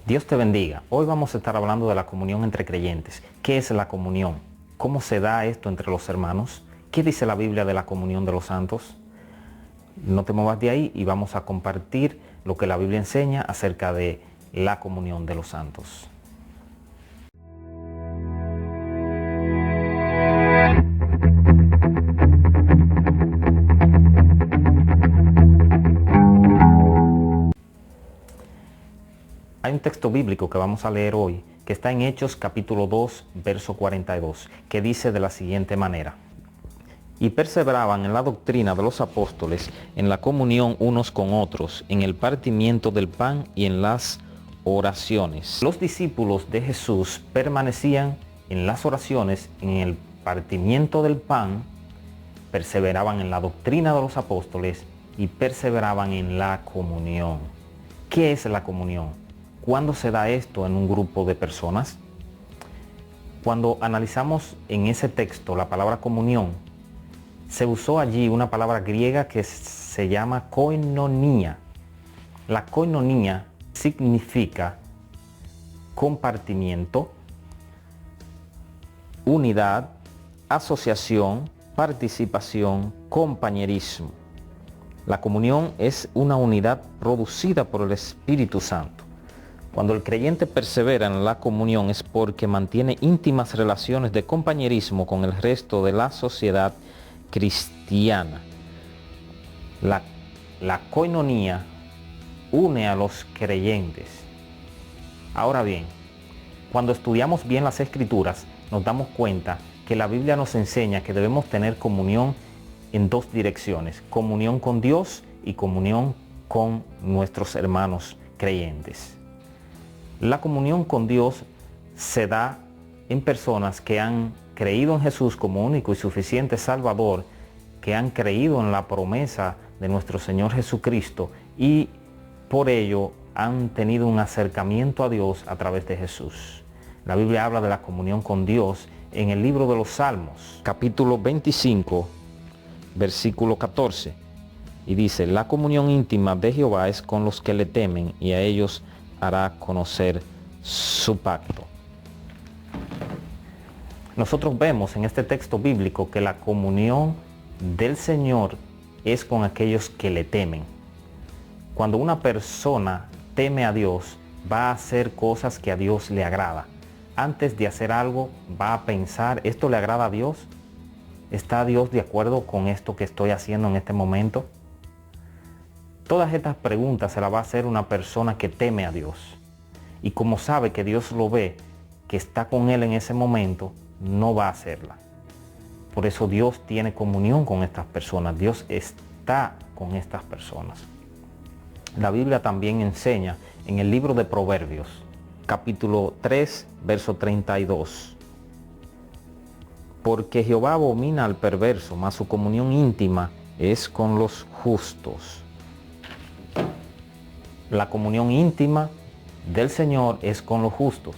Dios te bendiga. Hoy vamos a estar hablando de la comunión entre creyentes. ¿Qué es la comunión? ¿Cómo se da esto entre los hermanos? ¿Qué dice la Biblia de la comunión de los santos? No te muevas de ahí y vamos a compartir lo que la Biblia enseña acerca de la comunión de los santos. Hay un texto bíblico que vamos a leer hoy, que está en Hechos capítulo 2, verso 42, que dice de la siguiente manera: y perseveraban en la doctrina de los apóstoles, en la comunión unos con otros, en el partimiento del pan y en las oraciones. Los discípulos de Jesús permanecían en las oraciones, en el partimiento del pan, perseveraban en la doctrina de los apóstoles y perseveraban en la comunión. ¿Qué es la comunión? ¿Cuándo se da esto en un grupo de personas? Cuando analizamos en ese texto la palabra comunión, se usó allí una palabra griega que se llama koinonia. La koinonia significa compartimiento, unidad, asociación, participación, compañerismo. La comunión es una unidad producida por el Espíritu Santo. Cuando el creyente persevera en la comunión es porque mantiene íntimas relaciones de compañerismo con el resto de la sociedad cristiana. La koinonia une a los creyentes. Ahora bien, cuando estudiamos bien las Escrituras, nos damos cuenta que la Biblia nos enseña que debemos tener comunión en dos direcciones: comunión con Dios y comunión con nuestros hermanos creyentes. La comunión con Dios se da en personas que han creído en Jesús como único y suficiente Salvador, que han creído en la promesa de nuestro Señor Jesucristo y por ello han tenido un acercamiento a Dios a través de Jesús. La Biblia habla de la comunión con Dios en el libro de los Salmos, capítulo 25, versículo 14, y dice: la comunión íntima de Jehová es con los que le temen, y a ellos hará conocer su pacto. Nosotros vemos en este texto bíblico que la comunión del Señor es con aquellos que le temen. Cuando una persona teme a Dios, va a hacer cosas que a Dios le agrada. Antes de hacer algo, va a pensar: ¿esto le agrada a Dios? ¿Está Dios de acuerdo con esto que estoy haciendo en este momento? Todas estas preguntas se las va a hacer una persona que teme a Dios. Y como sabe que Dios lo ve, que está con él en ese momento, no va a hacerla. Por eso Dios tiene comunión con estas personas. Dios está con estas personas. La Biblia también enseña en el libro de Proverbios, capítulo 3, verso 32. Porque Jehová abomina al perverso, mas su comunión íntima es con los justos. La comunión íntima del Señor es con los justos.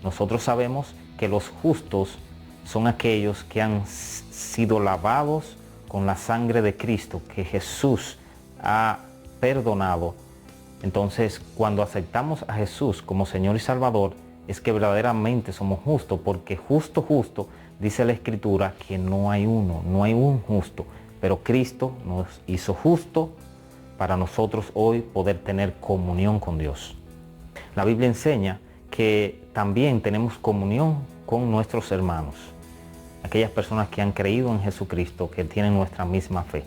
Nosotros sabemos que los justos son aquellos que han sido lavados con la sangre de Cristo, que Jesús ha perdonado. Entonces, cuando aceptamos a Jesús como Señor y Salvador, es que verdaderamente somos justos, porque justo, dice la Escritura que no hay un justo, pero Cristo nos hizo justo para nosotros hoy poder tener comunión con Dios. La Biblia enseña que también tenemos comunión con nuestros hermanos, aquellas personas que han creído en Jesucristo, que tienen nuestra misma fe.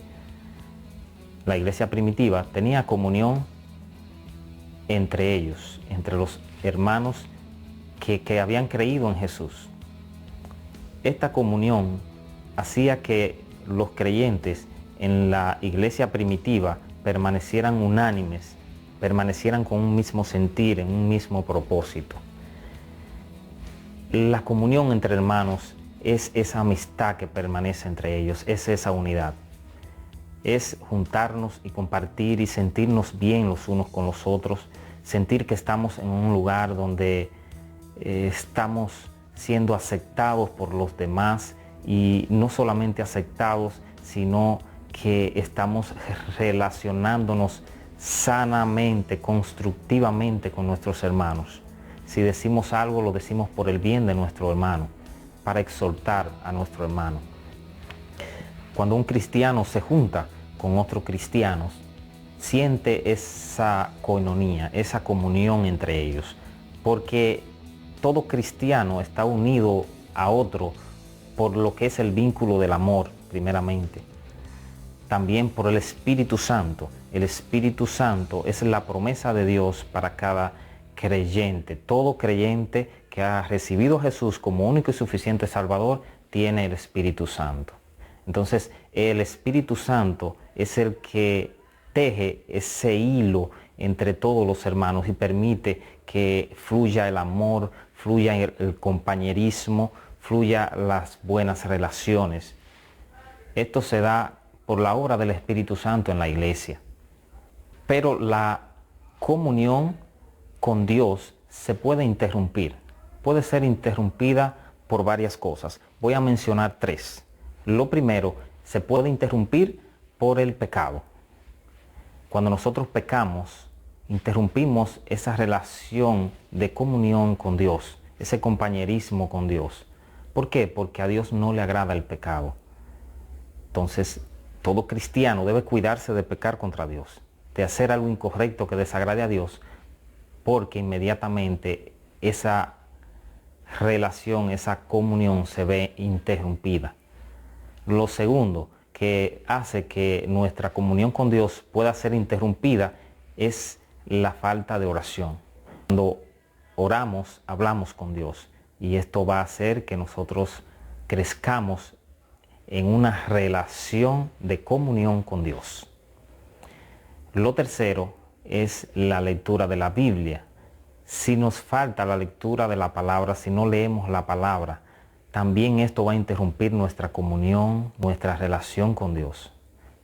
La iglesia primitiva tenía comunión entre ellos, entre los hermanos que habían creído en Jesús. Esta comunión hacía que los creyentes en la iglesia primitiva permanecieran unánimes, permanecieran con un mismo sentir, en un mismo propósito. La comunión entre hermanos es esa amistad que permanece entre ellos, es esa unidad. Es juntarnos y compartir y sentirnos bien los unos con los otros, sentir que estamos en un lugar donde estamos siendo aceptados por los demás, y no solamente aceptados, sino que estamos relacionándonos sanamente, constructivamente con nuestros hermanos. Si decimos algo, lo decimos por el bien de nuestro hermano, para exhortar a nuestro hermano. Cuando un cristiano se junta con otros cristianos, siente esa coinonía, esa comunión entre ellos, porque todo cristiano está unido a otro por lo que es el vínculo del amor, primeramente. También por el Espíritu Santo. El Espíritu Santo es la promesa de Dios para cada creyente. Todo creyente que ha recibido a Jesús como único y suficiente Salvador tiene el Espíritu Santo. Entonces, el Espíritu Santo es el que teje ese hilo entre todos los hermanos y permite que fluya el amor, fluya el compañerismo, fluya las buenas relaciones. Esto se da por la obra del Espíritu Santo en la iglesia. Pero la comunión con Dios se puede interrumpir. Puede ser interrumpida por varias cosas. Voy a mencionar 3. Lo primero, se puede interrumpir por el pecado. Cuando nosotros pecamos, interrumpimos esa relación de comunión con Dios, ese compañerismo con Dios. ¿Por qué? Porque a Dios no le agrada el pecado. Entonces, todo cristiano debe cuidarse de pecar contra Dios, de hacer algo incorrecto que desagrade a Dios, porque inmediatamente esa relación, esa comunión se ve interrumpida. Lo segundo que hace que nuestra comunión con Dios pueda ser interrumpida es la falta de oración. Cuando oramos, hablamos con Dios y esto va a hacer que nosotros crezcamos en una relación de comunión con Dios. Lo tercero es la lectura de la Biblia. Si nos falta la lectura de la palabra, si no leemos la palabra, también esto va a interrumpir nuestra comunión, nuestra relación con Dios.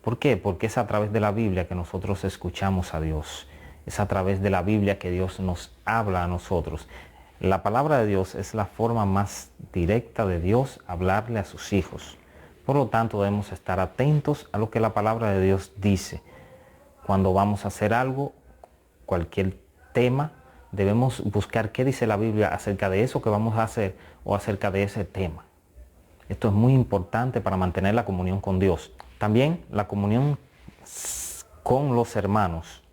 ¿Por qué? Porque es a través de la Biblia que nosotros escuchamos a Dios. Es a través de la Biblia que Dios nos habla a nosotros. La palabra de Dios es la forma más directa de Dios hablarle a sus hijos. Por lo tanto, debemos estar atentos a lo que la palabra de Dios dice. Cuando vamos a hacer algo, cualquier tema, debemos buscar qué dice la Biblia acerca de eso que vamos a hacer o acerca de ese tema. Esto es muy importante para mantener la comunión con Dios. También la comunión con los hermanos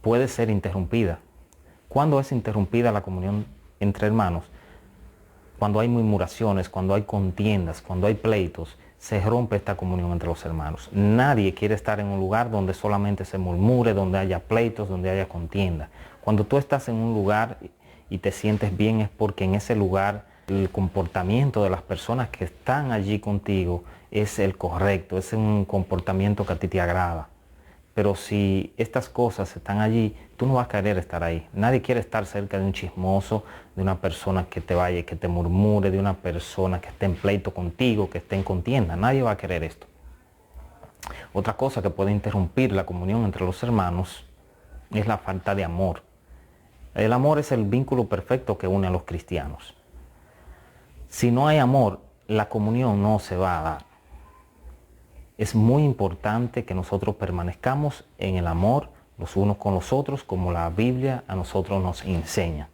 puede ser interrumpida. ¿Cuándo es interrumpida la comunión entre hermanos? Cuando hay murmuraciones, cuando hay contiendas, cuando hay pleitos, se rompe esta comunión entre los hermanos. Nadie quiere estar en un lugar donde solamente se murmure, donde haya pleitos, donde haya contienda. Cuando tú estás en un lugar y te sientes bien es porque en ese lugar el comportamiento de las personas que están allí contigo es el correcto, es un comportamiento que a ti te agrada. Pero si estas cosas están allí, tú no vas a querer estar ahí. Nadie quiere estar cerca de un chismoso, de una persona que te vaya, que te murmure, de una persona que esté en pleito contigo, que esté en contienda. Nadie va a querer esto. Otra cosa que puede interrumpir la comunión entre los hermanos es la falta de amor. El amor es el vínculo perfecto que une a los cristianos. Si no hay amor, la comunión no se va a dar. Es muy importante que nosotros permanezcamos en el amor los unos con los otros, como la Biblia a nosotros nos enseña.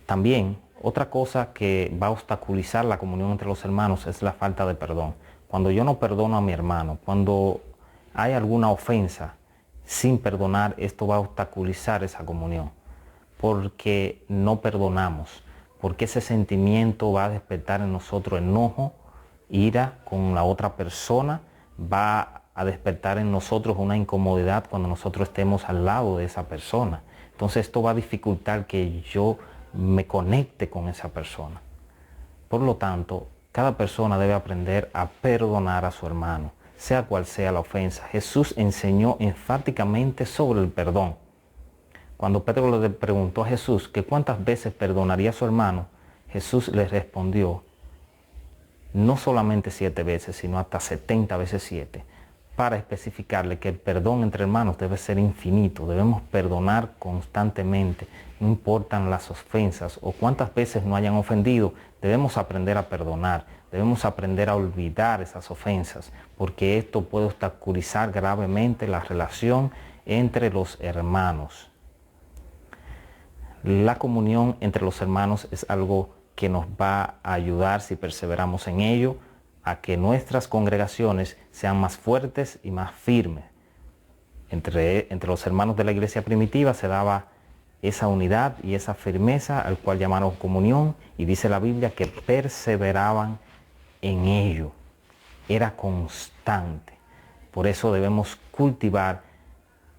También, otra cosa que va a obstaculizar la comunión entre los hermanos es la falta de perdón. Cuando yo no perdono a mi hermano, cuando hay alguna ofensa sin perdonar, esto va a obstaculizar esa comunión. Porque no perdonamos, porque ese sentimiento va a despertar en nosotros enojo, ira con la otra persona, va a despertar en nosotros una incomodidad cuando nosotros estemos al lado de esa persona. Entonces esto va a dificultar que yo me conecte con esa persona. Por lo tanto, cada persona debe aprender a perdonar a su hermano, sea cual sea la ofensa. Jesús enseñó enfáticamente sobre el perdón. Cuando Pedro le preguntó a Jesús que cuántas veces perdonaría a su hermano, Jesús le respondió, no solamente 7 veces, sino hasta 70 veces 7, para especificarle que el perdón entre hermanos debe ser infinito. Debemos perdonar constantemente, no importan las ofensas o cuántas veces nos hayan ofendido, debemos aprender a perdonar. Debemos aprender a olvidar esas ofensas, porque esto puede obstaculizar gravemente la relación entre los hermanos. La comunión entre los hermanos es algo que nos va a ayudar, si perseveramos en ello, a que nuestras congregaciones sean más fuertes y más firmes. Entre los hermanos de la iglesia primitiva se daba esa unidad y esa firmeza, al cual llamaron comunión, y dice la Biblia que perseveraban en ello. Era constante. Por eso debemos cultivar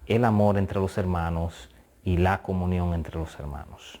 el amor entre los hermanos y la comunión entre los hermanos.